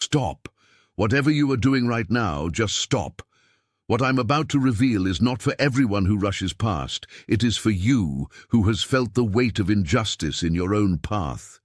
Stop. Whatever you are doing right now, just stop. What I'm about to reveal is not for everyone who rushes past. It is for you who has felt the weight of injustice in your own path.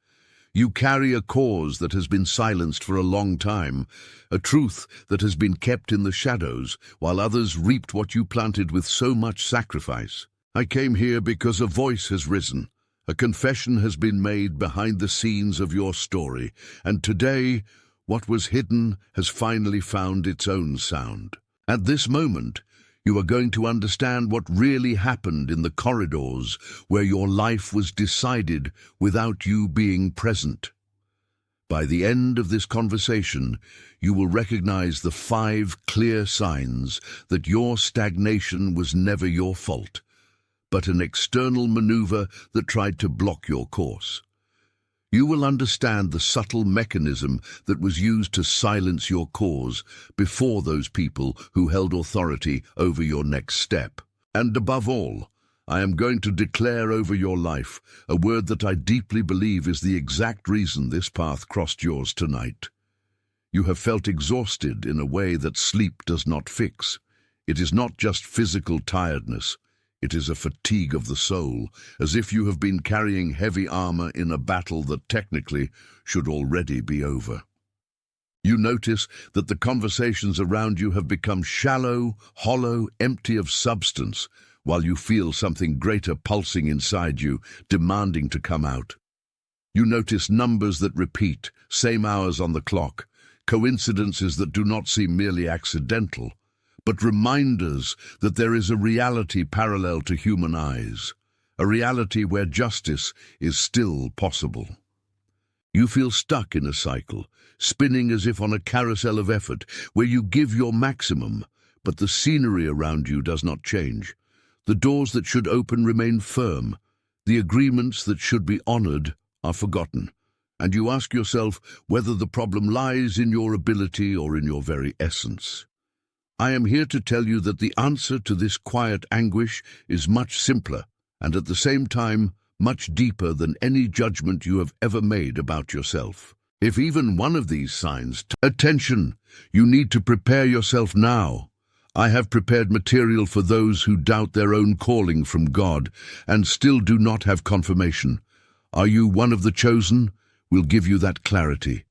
You carry a cause that has been silenced for a long time, a truth that has been kept in the shadows, while others reaped what you planted with so much sacrifice. I came here because a voice has risen. A confession has been made behind the scenes of your story, and today, what was hidden has finally found its own sound. At this moment, you are going to understand what really happened in the corridors where your life was decided without you being present. By the end of this conversation, you will recognize the 5 clear signs that your stagnation was never your fault, but an external maneuver that tried to block your course. You will understand the subtle mechanism that was used to silence your cause before those people who held authority over your next step. And above all, I am going to declare over your life a word that I deeply believe is the exact reason this path crossed yours tonight. You have felt exhausted in a way that sleep does not fix. It is not just physical tiredness. It is a fatigue of the soul, as if you have been carrying heavy armor in a battle that technically should already be over. You notice that the conversations around you have become shallow, hollow, empty of substance, while you feel something greater pulsing inside you, demanding to come out. You notice numbers that repeat, same hours on the clock, coincidences that do not seem merely accidental, but reminders that there is a reality parallel to human eyes, a reality where justice is still possible. You feel stuck in a cycle, spinning as if on a carousel of effort, where you give your maximum, but the scenery around you does not change. The doors that should open remain firm, the agreements that should be honored are forgotten, and you ask yourself whether the problem lies in your ability or in your very essence. I am here to tell you that the answer to this quiet anguish is much simpler and at the same time much deeper than any judgment you have ever made about yourself. If even one of these signs, attention, you need to prepare yourself now. I have prepared material for those who doubt their own calling from God and still do not have confirmation. Are you one of the chosen? We'll give you that clarity.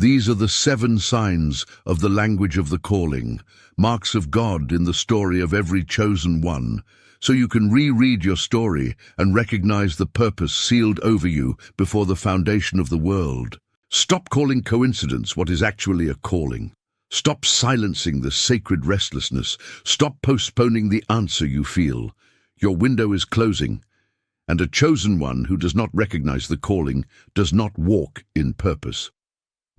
These are the 7 signs of the language of the calling, marks of God in the story of every chosen one, so you can reread your story and recognize the purpose sealed over you before the foundation of the world. Stop calling coincidence what is actually a calling. Stop silencing the sacred restlessness. Stop postponing the answer you feel. Your window is closing, and a chosen one who does not recognize the calling does not walk in purpose.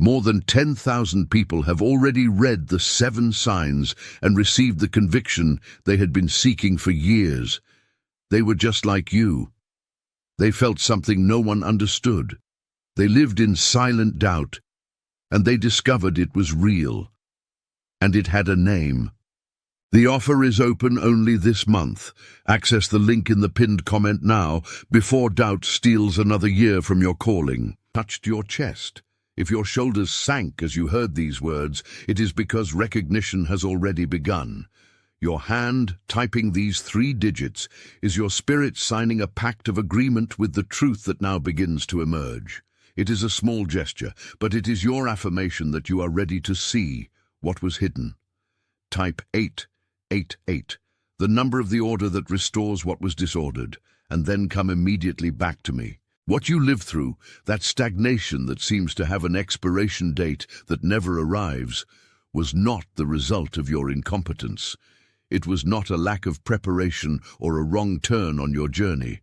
More than 10,000 people have already read the 7 signs and received the conviction they had been seeking for years. They were just like you. They felt something no one understood. They lived in silent doubt, and they discovered it was real. And it had a name. The offer is open only this month. Access the link in the pinned comment now, before doubt steals another year from your calling. Touched your chest. If your shoulders sank as you heard these words, it is because recognition has already begun. Your hand, typing these 3 digits, is your spirit signing a pact of agreement with the truth that now begins to emerge. It is a small gesture, but it is your affirmation that you are ready to see what was hidden. Type 888, the number of the order that restores what was disordered, and then come immediately back to me. What you lived through, that stagnation that seems to have an expiration date that never arrives, was not the result of your incompetence. It was not a lack of preparation or a wrong turn on your journey.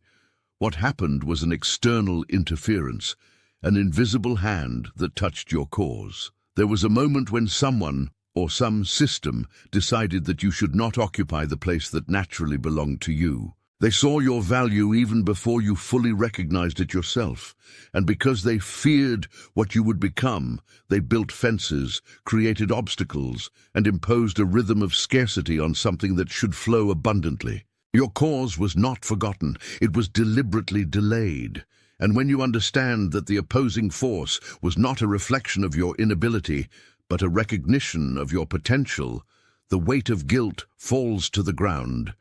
What happened was an external interference, an invisible hand that touched your cause. There was a moment when someone, or some system, decided that you should not occupy the place that naturally belonged to you. They saw your value even before you fully recognized it yourself, and because they feared what you would become, they built fences, created obstacles, and imposed a rhythm of scarcity on something that should flow abundantly. Your cause was not forgotten, it was deliberately delayed, And when you understand that the opposing force was not a reflection of your inability, but a recognition of your potential, the weight of guilt falls to the ground.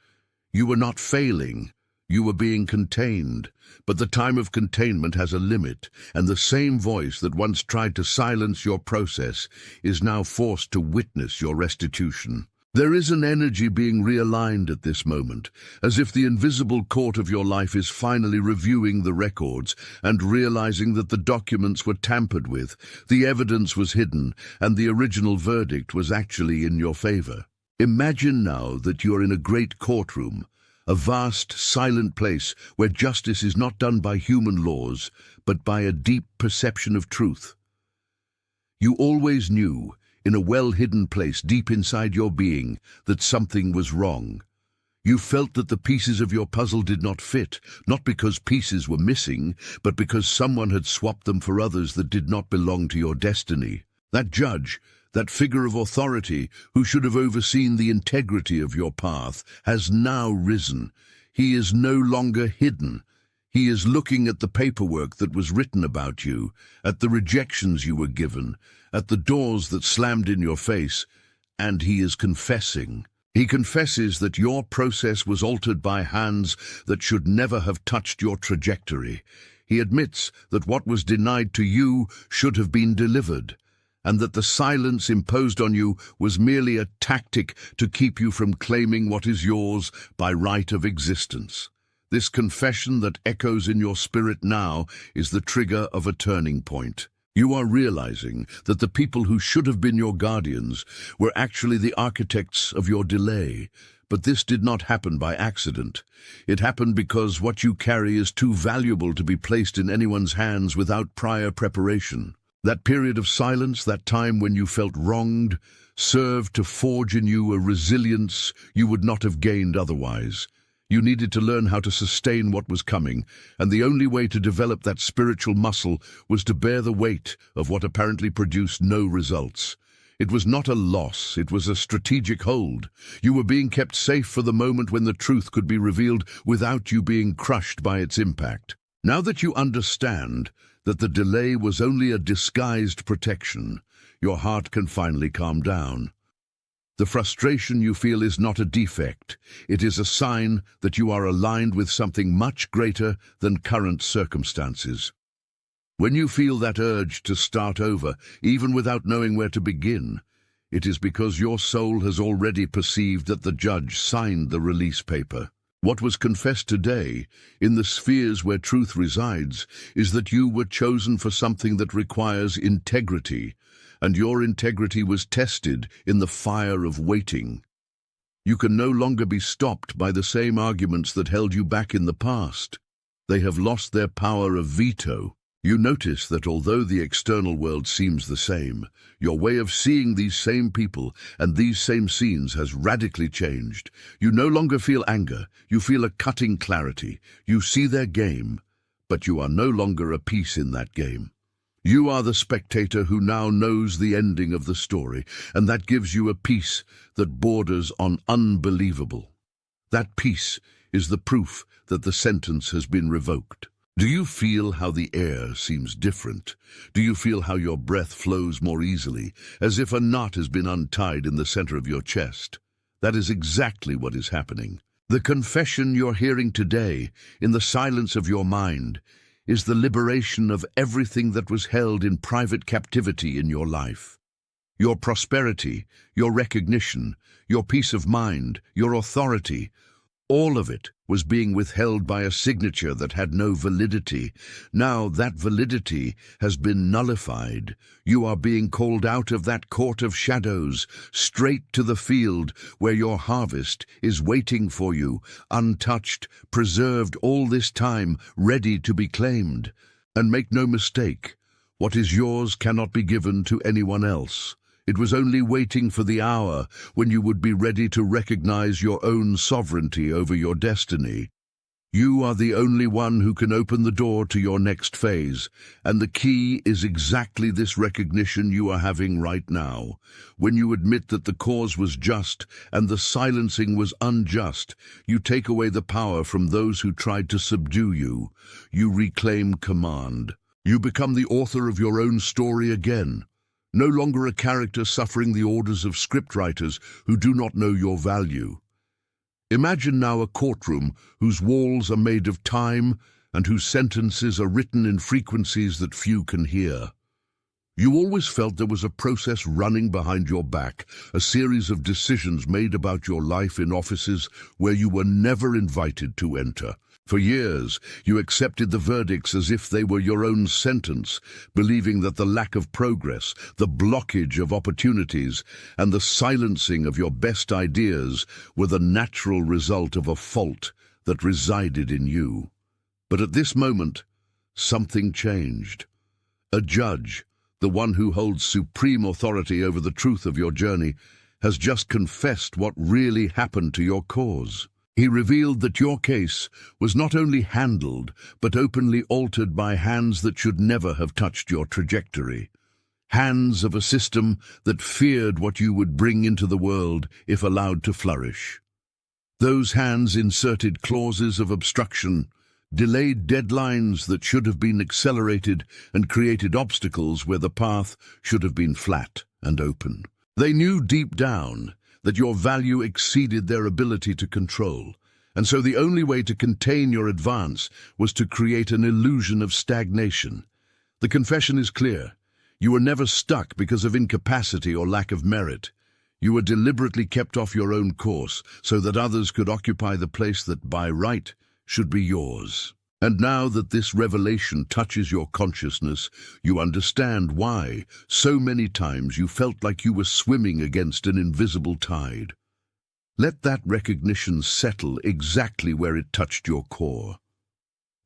You were not failing, you were being contained, but the time of containment has a limit, and the same voice that once tried to silence your process is now forced to witness your restitution. There is an energy being realigned at this moment, as if the invisible court of your life is finally reviewing the records and realizing that the documents were tampered with, the evidence was hidden, and the original verdict was actually in your favor. Imagine now that you are in a great courtroom, a vast, silent place where justice is not done by human laws, but by a deep perception of truth. You always knew, in a well-hidden place deep inside your being, that something was wrong. You felt that the pieces of your puzzle did not fit, not because pieces were missing, but because someone had swapped them for others that did not belong to your destiny. That judge, that figure of authority who should have overseen the integrity of your path, has now risen. He is no longer hidden. He is looking at the paperwork that was written about you, at the rejections you were given, at the doors that slammed in your face, and he is confessing. He confesses that your process was altered by hands that should never have touched your trajectory. He admits that what was denied to you should have been delivered, and that the silence imposed on you was merely a tactic to keep you from claiming what is yours by right of existence. This confession that echoes in your spirit now is the trigger of a turning point. You are realizing that the people who should have been your guardians were actually the architects of your delay. But this did not happen by accident. It happened because what you carry is too valuable to be placed in anyone's hands without prior preparation. That period of silence, that time when you felt wronged, served to forge in you a resilience you would not have gained otherwise. You needed to learn how to sustain what was coming, and the only way to develop that spiritual muscle was to bear the weight of what apparently produced no results. It was not a loss, it was a strategic hold. You were being kept safe for the moment when the truth could be revealed without you being crushed by its impact. Now that you understand that the delay was only a disguised protection, your heart can finally calm down. The frustration you feel is not a defect. It is a sign that you are aligned with something much greater than current circumstances. When you feel that urge to start over, even without knowing where to begin, it is because your soul has already perceived that the judge signed the release paper. What was confessed today, in the spheres where truth resides, is that you were chosen for something that requires integrity, and your integrity was tested in the fire of waiting. You can no longer be stopped by the same arguments that held you back in the past. They have lost their power of veto. You notice that although the external world seems the same, your way of seeing these same people and these same scenes has radically changed. You no longer feel anger, you feel a cutting clarity. You see their game, but you are no longer a piece in that game. You are the spectator who now knows the ending of the story, and that gives you a peace that borders on unbelievable. That peace is the proof that the sentence has been revoked. Do you feel how the air seems different? Do you feel how your breath flows more easily, as if a knot has been untied in the center of your chest? That is exactly what is happening. The confession you're hearing today, in the silence of your mind, is the liberation of everything that was held in private captivity in your life. Your prosperity, your recognition, your peace of mind, your authority, all of it was being withheld by a signature that had no validity. Now that validity has been nullified. You are being called out of that court of shadows, straight to the field where your harvest is waiting for you, untouched, preserved all this time, ready to be claimed. And make no mistake, what is yours cannot be given to anyone else. It was only waiting for the hour when you would be ready to recognize your own sovereignty over your destiny. You are the only one who can open the door to your next phase, and the key is exactly this recognition you are having right now. When you admit that the cause was just and the silencing was unjust, you take away the power from those who tried to subdue you. You reclaim command. You become the author of your own story again. No longer a character suffering the orders of scriptwriters who do not know your value. Imagine now a courtroom whose walls are made of time and whose sentences are written in frequencies that few can hear. You always felt there was a process running behind your back, a series of decisions made about your life in offices where you were never invited to enter. For years, you accepted the verdicts as if they were your own sentence, believing that the lack of progress, the blockage of opportunities, and the silencing of your best ideas were the natural result of a fault that resided in you. But at this moment, something changed. A judge, the one who holds supreme authority over the truth of your journey, has just confessed what really happened to your cause. He revealed that your case was not only handled, but openly altered by hands that should never have touched your trajectory. Hands of a system that feared what you would bring into the world if allowed to flourish. Those hands inserted clauses of obstruction, delayed deadlines that should have been accelerated, and created obstacles where the path should have been flat and open. They knew deep down that your value exceeded their ability to control, and so the only way to contain your advance was to create an illusion of stagnation. The confession is clear. You were never stuck because of incapacity or lack of merit. You were deliberately kept off your own course so that others could occupy the place that, by right, should be yours. And now that this revelation touches your consciousness, you understand why so many times you felt like you were swimming against an invisible tide. Let that recognition settle exactly where it touched your core.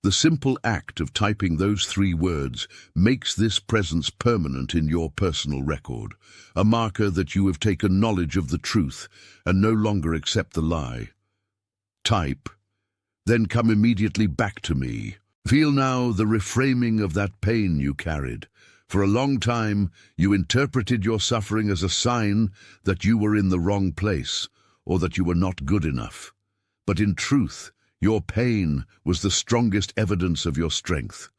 The simple act of typing those 3 words makes this presence permanent in your personal record, a marker that you have taken knowledge of the truth and no longer accept the lie. Type. Then come immediately back to me. Feel now the reframing of that pain you carried. For a long time, you interpreted your suffering as a sign that you were in the wrong place, or that you were not good enough. But in truth, your pain was the strongest evidence of your strength.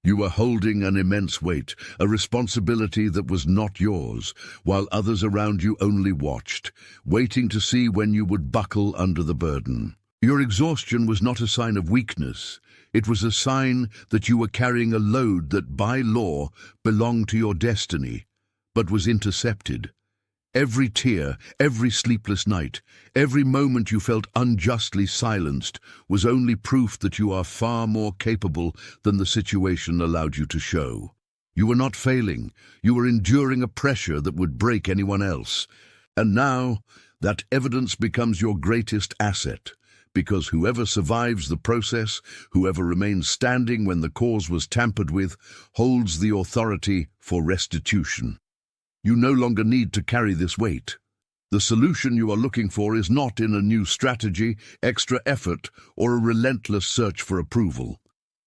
You were holding an immense weight, a responsibility that was not yours, while others around you only watched, waiting to see when you would buckle under the burden. Your exhaustion was not a sign of weakness. It was a sign that you were carrying a load that, by law, belonged to your destiny, but was intercepted. Every tear, every sleepless night, every moment you felt unjustly silenced was only proof that you are far more capable than the situation allowed you to show. You were not failing. You were enduring a pressure that would break anyone else. And now, that evidence becomes your greatest asset. Because whoever survives the process, whoever remains standing when the cause was tampered with, holds the authority for restitution. You no longer need to carry this weight. The solution you are looking for is not in a new strategy, extra effort, or a relentless search for approval.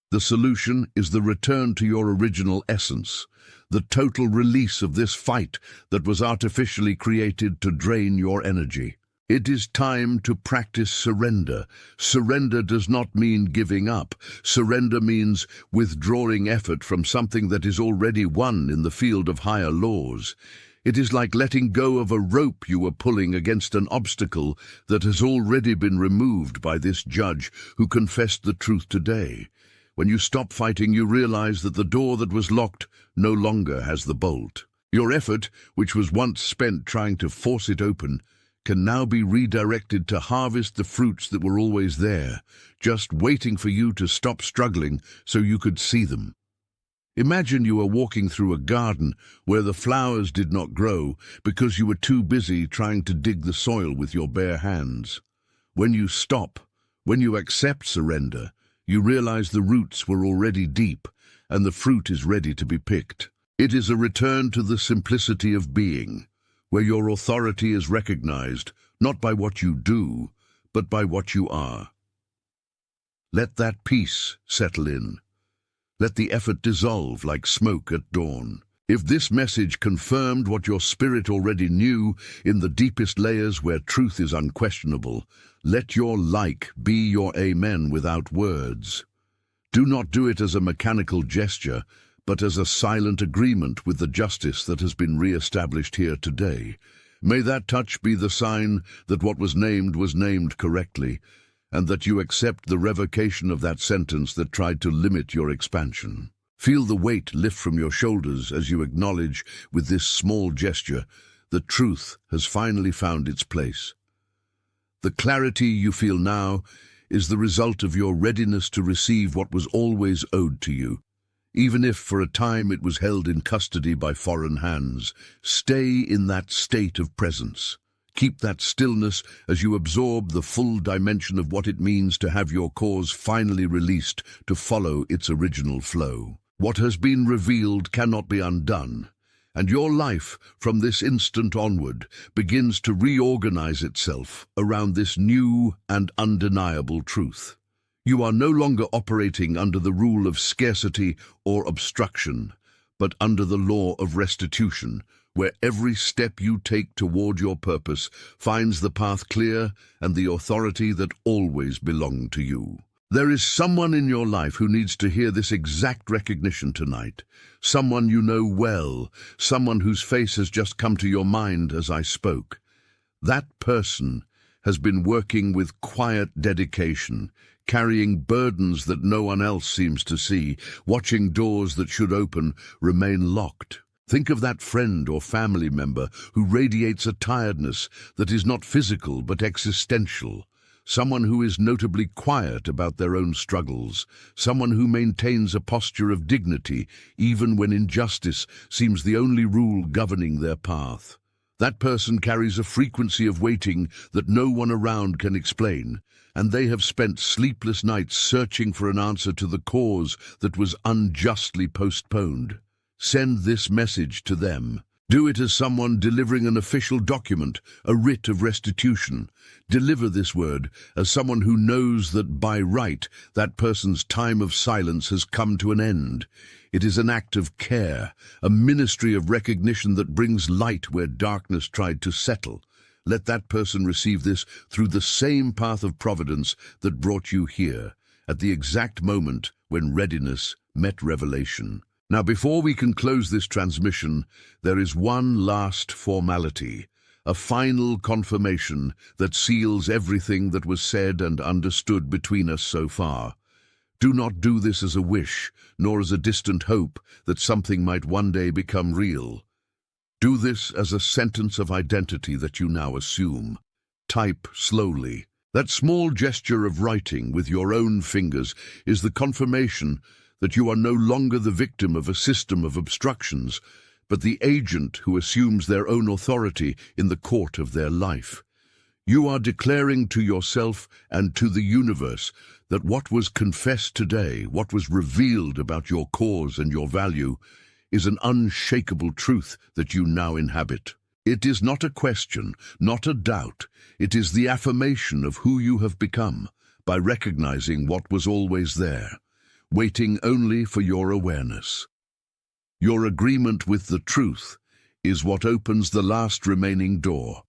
The solution is the return to your original essence, the total release of this fight that was artificially created to drain your energy. It is time to practice surrender. Surrender does not mean giving up. Surrender means withdrawing effort from something that is already won in the field of higher laws. It is like letting go of a rope you were pulling against an obstacle that has already been removed by this judge who confessed the truth today. When you stop fighting, you realize that the door that was locked no longer has the bolt. Your effort, which was once spent trying to force it open, can now be redirected to harvest the fruits that were always there, just waiting for you to stop struggling so you could see them. Imagine you are walking through a garden where the flowers did not grow because you were too busy trying to dig the soil with your bare hands. When you stop, when you accept surrender, you realize the roots were already deep and the fruit is ready to be picked. It is a return to the simplicity of being, where your authority is recognized not by what you do, but by what you are. Let that peace settle in. Let the effort dissolve like smoke at dawn. If this message confirmed what your spirit already knew in the deepest layers where truth is unquestionable, let your like be your amen without words. Do not do it as a mechanical gesture, but as a silent agreement with the justice that has been re-established here today. May that touch be the sign that what was named correctly, and that you accept the revocation of that sentence that tried to limit your expansion. Feel the weight lift from your shoulders as you acknowledge, with this small gesture, that truth has finally found its place. The clarity you feel now is the result of your readiness to receive what was always owed to you. Even if for a time it was held in custody by foreign hands, stay in that state of presence. Keep that stillness as you absorb the full dimension of what it means to have your cause finally released to follow its original flow. What has been revealed cannot be undone, and your life from this instant onward begins to reorganize itself around this new and undeniable truth. You are no longer operating under the rule of scarcity or obstruction, but under the law of restitution, where every step you take toward your purpose finds the path clear and the authority that always belonged to you. There is someone in your life who needs to hear this exact recognition tonight. Someone you know well, someone whose face has just come to your mind as I spoke. That person has been working with quiet dedication, carrying burdens that no one else seems to see, watching doors that should open remain locked. Think of that friend or family member who radiates a tiredness that is not physical but existential. Someone who is notably quiet about their own struggles, someone who maintains a posture of dignity even when injustice seems the only rule governing their path. That person carries a frequency of waiting that no one around can explain, and they have spent sleepless nights searching for an answer to the cause that was unjustly postponed. Send this message to them. Do it as someone delivering an official document, a writ of restitution. Deliver this word as someone who knows that by right, that person's time of silence has come to an end. It is an act of care, a ministry of recognition that brings light where darkness tried to settle. Let that person receive this through the same path of providence that brought you here, at the exact moment when readiness met revelation. Now, before we can close this transmission, there is one last formality, a final confirmation that seals everything that was said and understood between us so far. Do not do this as a wish, nor as a distant hope that something might one day become real. Do this as a sentence of identity that you now assume. Type slowly. That small gesture of writing with your own fingers is the confirmation that you are no longer the victim of a system of obstructions, but the agent who assumes their own authority in the court of their life. You are declaring to yourself and to the universe that what was confessed today, what was revealed about your cause and your value, is an unshakable truth that you now inhabit. It is not a question, not a doubt. It is the affirmation of who you have become by recognizing what was always there, waiting only for your awareness. Your agreement with the truth is what opens the last remaining door,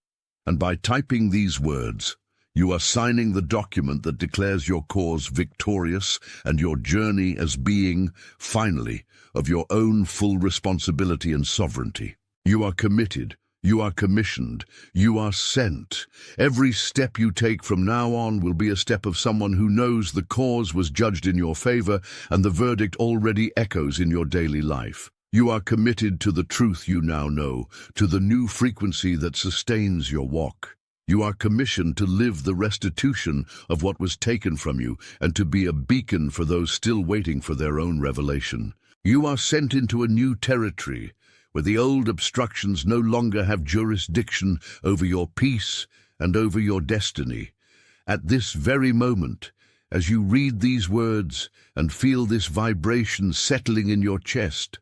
and by typing these words, you are signing the document that declares your cause victorious and your journey as being, finally, of your own full responsibility and sovereignty. You are committed. You are commissioned. You are sent. Every step you take from now on will be a step of someone who knows the cause was judged in your favor and the verdict already echoes in your daily life. You are committed to the truth you now know, to the new frequency that sustains your walk. You are commissioned to live the restitution of what was taken from you and to be a beacon for those still waiting for their own revelation. You are sent into a new territory, where the old obstructions no longer have jurisdiction over your peace and over your destiny. At this very moment, as you read these words and feel this vibration settling in your chest,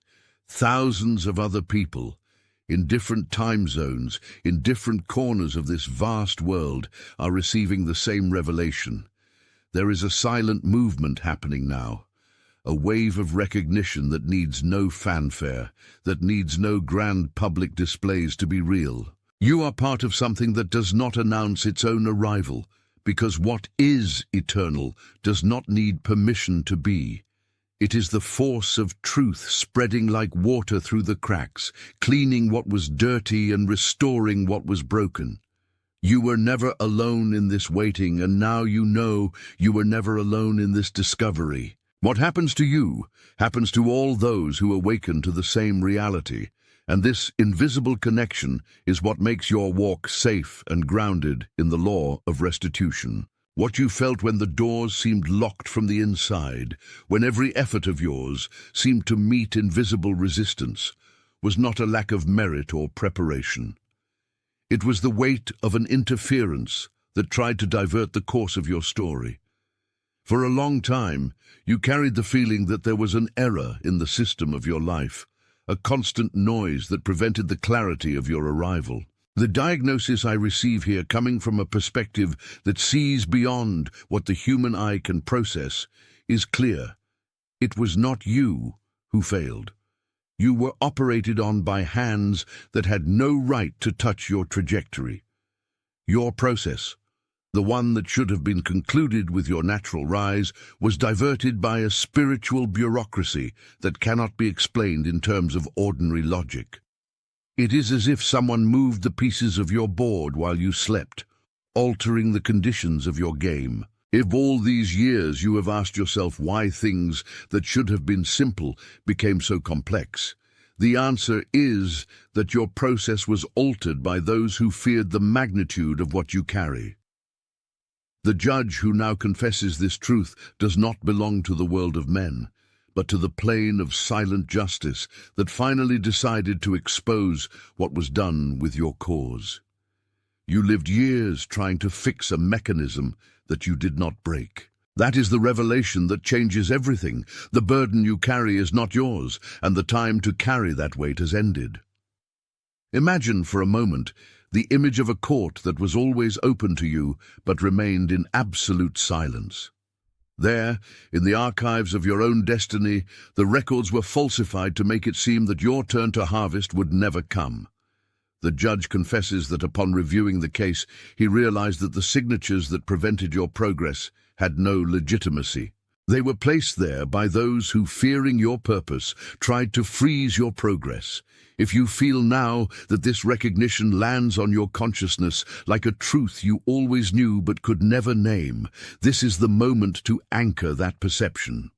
thousands of other people, in different time zones, in different corners of this vast world, are receiving the same revelation. There is a silent movement happening now, a wave of recognition that needs no fanfare, that needs no grand public displays to be real. You are part of something that does not announce its own arrival, because what is eternal does not need permission to be. It is the force of truth spreading like water through the cracks, cleaning what was dirty and restoring what was broken. You were never alone in this waiting, and now you know you were never alone in this discovery. What happens to you happens to all those who awaken to the same reality, and this invisible connection is what makes your walk safe and grounded in the law of restitution. What you felt when the doors seemed locked from the inside, when every effort of yours seemed to meet invisible resistance, was not a lack of merit or preparation. It was the weight of an interference that tried to divert the course of your story. For a long time, you carried the feeling that there was an error in the system of your life, a constant noise that prevented the clarity of your arrival. The diagnosis I receive here, coming from a perspective that sees beyond what the human eye can process, is clear. It was not you who failed. You were operated on by hands that had no right to touch your trajectory. Your process, the one that should have been concluded with your natural rise, was diverted by a spiritual bureaucracy that cannot be explained in terms of ordinary logic. It is as if someone moved the pieces of your board while you slept, altering the conditions of your game. If all these years you have asked yourself why things that should have been simple became so complex, the answer is that your process was altered by those who feared the magnitude of what you carry. The judge who now confesses this truth does not belong to the world of men, but to the plane of silent justice that finally decided to expose what was done with your cause. You lived years trying to fix a mechanism that you did not break. That is the revelation that changes everything. The burden you carry is not yours, and the time to carry that weight has ended. Imagine for a moment the image of a court that was always open to you but remained in absolute silence. There, in the archives of your own destiny, the records were falsified to make it seem that your turn to harvest would never come. The judge confesses that upon reviewing the case, he realized that the signatures that prevented your progress had no legitimacy. They were placed there by those who, fearing your purpose, tried to freeze your progress. If you feel now that this recognition lands on your consciousness like a truth you always knew but could never name, this is the moment to anchor that perception.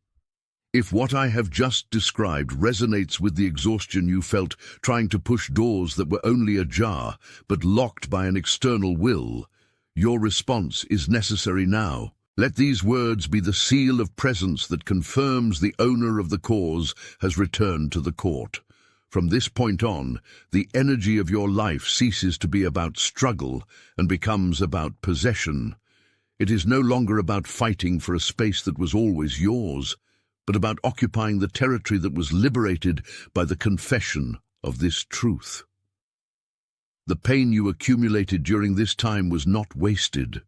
If what I have just described resonates with the exhaustion you felt trying to push doors that were only ajar but locked by an external will, your response is necessary now. Let these words be the seal of presence that confirms the owner of the cause has returned to the court. From this point on, the energy of your life ceases to be about struggle and becomes about possession. It is no longer about fighting for a space that was always yours, but about occupying the territory that was liberated by the confession of this truth. The pain you accumulated during this time was not wasted.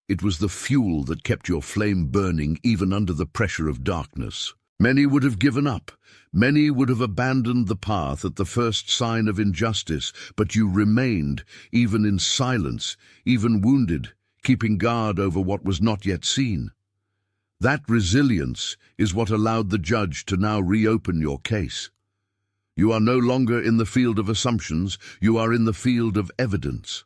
It was the fuel that kept your flame burning even under the pressure of darkness. Many would have given up. Many would have abandoned the path at the first sign of injustice, but you remained, even in silence, even wounded, keeping guard over what was not yet seen. That resilience is what allowed the judge to now reopen your case. You are no longer in the field of assumptions, you are in the field of evidence.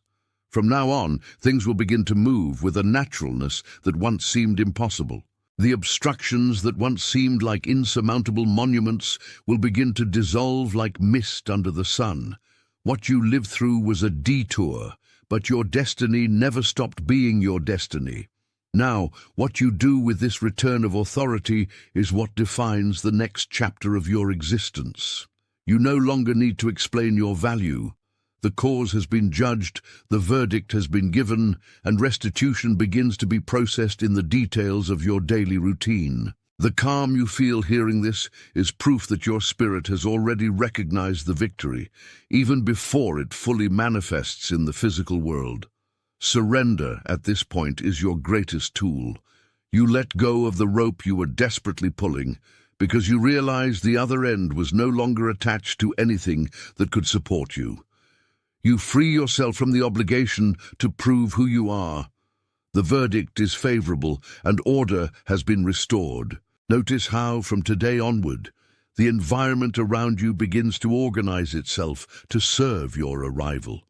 From now on, things will begin to move with a naturalness that once seemed impossible. The obstructions that once seemed like insurmountable monuments will begin to dissolve like mist under the sun. What you lived through was a detour, but your destiny never stopped being your destiny. Now, what you do with this return of authority is what defines the next chapter of your existence. You no longer need to explain your value. The cause has been judged, the verdict has been given, and restitution begins to be processed in the details of your daily routine. The calm you feel hearing this is proof that your spirit has already recognized the victory, even before it fully manifests in the physical world. Surrender at this point is your greatest tool. You let go of the rope you were desperately pulling because you realized the other end was no longer attached to anything that could support you. You free yourself from the obligation to prove who you are. The verdict is favorable and order has been restored. Notice how, from today onward, the environment around you begins to organize itself to serve your arrival.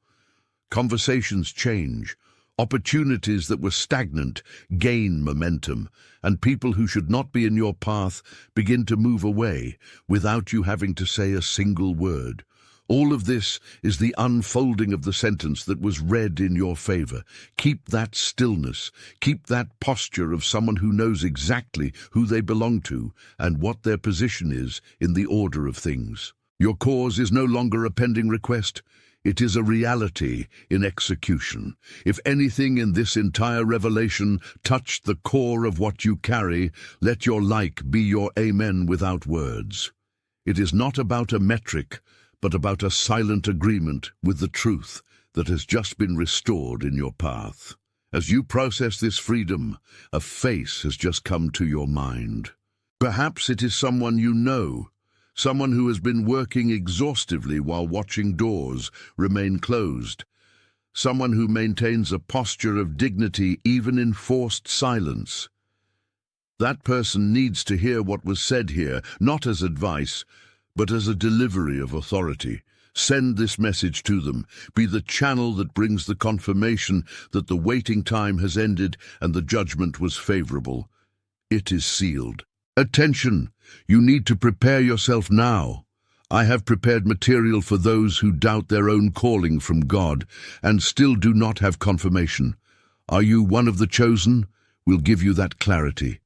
Conversations change. Opportunities that were stagnant gain momentum, and people who should not be in your path begin to move away without you having to say a single word. All of this is the unfolding of the sentence that was read in your favor. Keep that stillness. Keep that posture of someone who knows exactly who they belong to and what their position is in the order of things. Your cause is no longer a pending request. It is a reality in execution. If anything in this entire revelation touched the core of what you carry, let your like be your amen without words. It is not about a metric, but about a silent agreement with the truth that has just been restored in your path. As you process this freedom, a face has just come to your mind. Perhaps it is someone you know, someone who has been working exhaustively while watching doors remain closed, someone who maintains a posture of dignity even in forced silence. That person needs to hear what was said here, not as advice, but as a delivery of authority. Send this message to them. Be the channel that brings the confirmation that the waiting time has ended and the judgment was favorable. It is sealed. Attention! You need to prepare yourself now. I have prepared material for those who doubt their own calling from God and still do not have confirmation. Are you one of the chosen? We'll give you that clarity.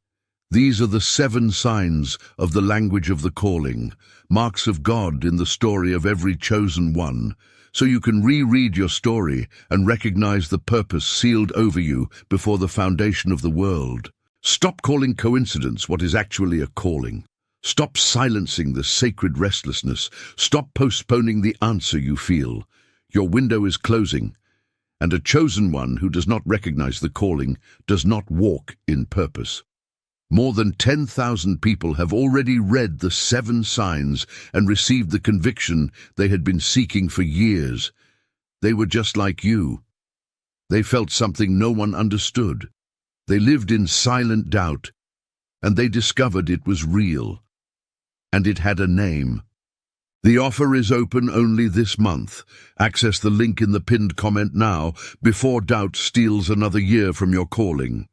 These are the 7 signs of the language of the calling, marks of God in the story of every chosen one, so you can reread your story and recognize the purpose sealed over you before the foundation of the world. Stop calling coincidence what is actually a calling. Stop silencing the sacred restlessness. Stop postponing the answer you feel. Your window is closing, and a chosen one who does not recognize the calling does not walk in purpose. More than 10,000 people have already read the 7 signs and received the conviction they had been seeking for years. They were just like you. They felt something no one understood. They lived in silent doubt, and they discovered it was real. And it had a name. The offer is open only this month. Access the link in the pinned comment now before doubt steals another year from your calling.